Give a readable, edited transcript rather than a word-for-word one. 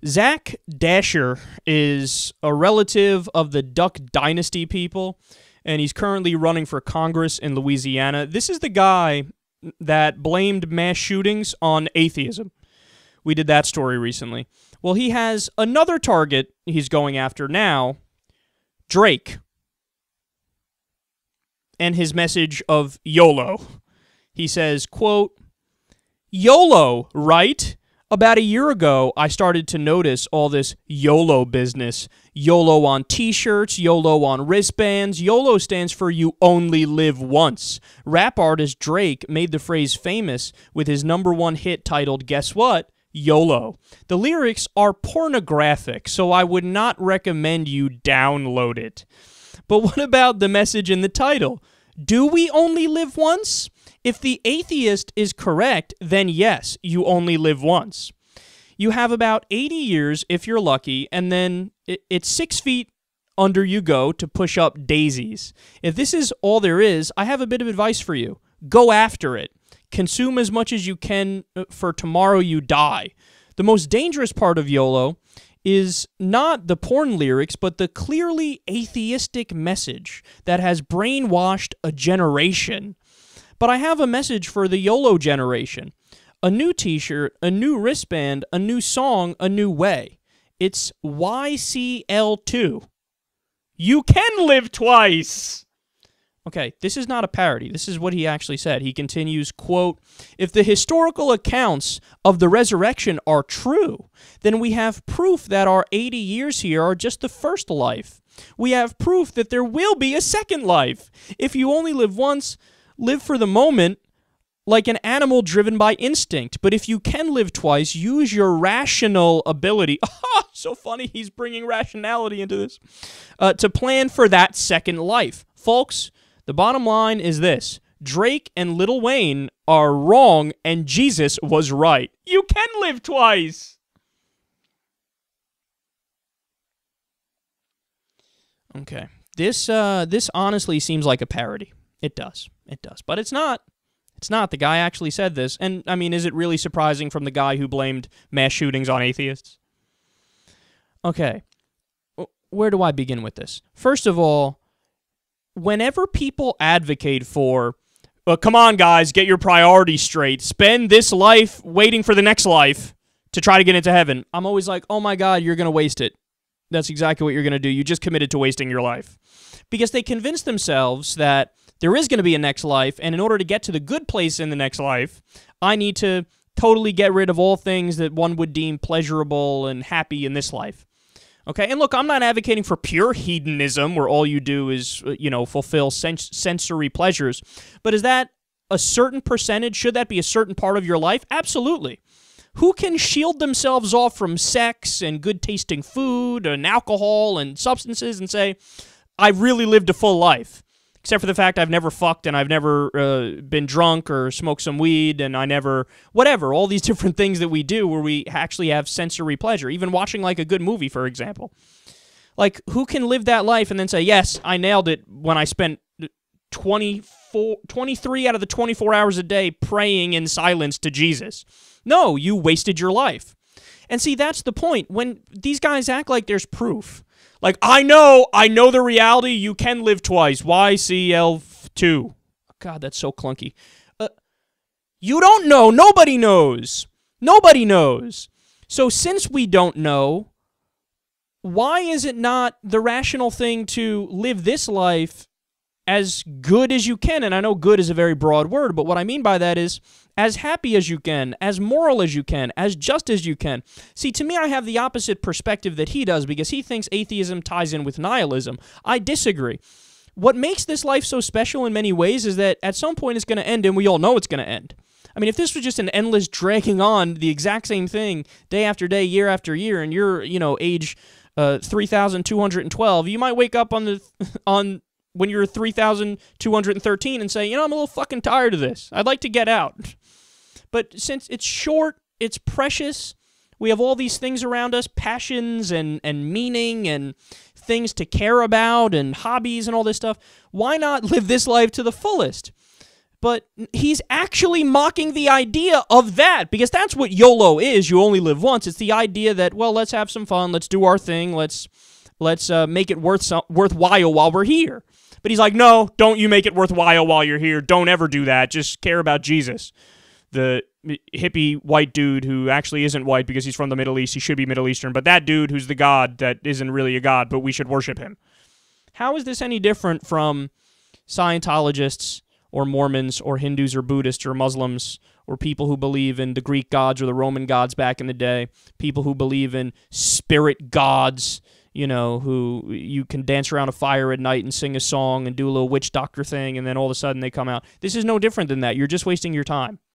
Zach Dasher is a relative of the Duck Dynasty people, and he's currently running for Congress in Louisiana. This is the guy that blamed mass shootings on atheism. We did that story recently. Well, he has another target he's going after now, Drake, and his message of YOLO. He says, quote, "YOLO, right? About a year ago, I started to notice all this YOLO business. YOLO on t-shirts, YOLO on wristbands. YOLO stands for you only live once. Rap artist Drake made the phrase famous with his #1 hit titled, guess what? YOLO. The lyrics are pornographic, so I would not recommend you download it. But what about the message in the title? Do we only live once? If the atheist is correct, then yes, you only live once. You have about 80 years if you're lucky, and then it's 6 feet under you go to push up daisies. If this is all there is, I have a bit of advice for you. Go after it. Consume as much as you can, for tomorrow you die. The most dangerous part of YOLO is not the porn lyrics, but the clearly atheistic message that has brainwashed a generation. But I have a message for the YOLO generation. A new t-shirt, a new wristband, a new song, a new way. It's YCL2. You can live twice! Okay, this is not a parody. This is what he actually said. He continues, quote, "If the historical accounts of the resurrection are true, then we have proof that our 80 years here are just the first life. We have proof that there will be a second life. If you only live once, live for the moment like an animal driven by instinct. But if you can live twice, use your rational ability." So funny, he's bringing rationality into this. "To plan for that second life." Folks, the bottom line is this. Drake and Lil Wayne are wrong, and Jesus was right. You can live twice! Okay. This honestly seems like a parody. It does. It does. But it's not. It's not. The guy actually said this. And, I mean, is it really surprising from the guy who blamed mass shootings on atheists? Okay. Where do I begin with this? First of all, whenever people advocate for, come on, guys, get your priorities straight, spend this life waiting for the next life to try to get into heaven, I'm always like, oh my God, you're going to waste it. That's exactly what you're going to do. You just committed to wasting your life. Because they convince themselves that there is going to be a next life, and in order to get to the good place in the next life, I need to totally get rid of all things that one would deem pleasurable and happy in this life. Okay, and look, I'm not advocating for pure hedonism where all you do is, fulfill sensory pleasures. But is that a certain percentage? Should that be a certain part of your life? Absolutely. Who can shield themselves off from sex and good-tasting food and alcohol and substances and say, I really lived a full life? Except for the fact I've never fucked and I've never been drunk or smoked some weed and I never, whatever, all these different things that we do where we actually have sensory pleasure, even watching like a good movie, for example. Like, who can live that life and then say, yes, I nailed it when I spent 23 out of the 24 hours a day praying in silence to Jesus? No, you wasted your life. And see, that's the point. When these guys act like there's proof. Like, I know the reality, you can live twice. YCL2. God, that's so clunky. You don't know. Nobody knows. Nobody knows. So since we don't know, why is it not the rational thing to live this life as good as you can? And I know good is a very broad word, but what I mean by that is as happy as you can, as moral as you can, as just as you can. See, to me, I have the opposite perspective that he does because he thinks atheism ties in with nihilism. I disagree. What makes this life so special in many ways is that at some point it's going to end, and we all know it's going to end. I mean, if this was just an endless dragging on the exact same thing day after day, year after year, and you're, age 3,212, you might wake up on when you're 3,213 and say, I'm a little fucking tired of this. I'd like to get out. But since it's short, it's precious, we have all these things around us, passions and meaning and things to care about and hobbies and all this stuff, why not live this life to the fullest? But he's actually mocking the idea of that, because that's what YOLO is. You only live once. It's the idea that, well, let's have some fun. Let's do our thing. Let's make it worthwhile while we're here. But he's like, no, don't you make it worthwhile while you're here. Don't ever do that. Just care about Jesus. The hippie white dude who actually isn't white because he's from the Middle East. He should be Middle Eastern. But that dude who's the God that isn't really a God, but we should worship him. How is this any different from Scientologists or Mormons or Hindus or Buddhists or Muslims or people who believe in the Greek gods or the Roman gods back in the day, people who believe in spirit gods, you know, who you can dance around a fire at night and sing a song and do a little witch doctor thing, and then all of a sudden they come out. This is no different than that. You're just wasting your time.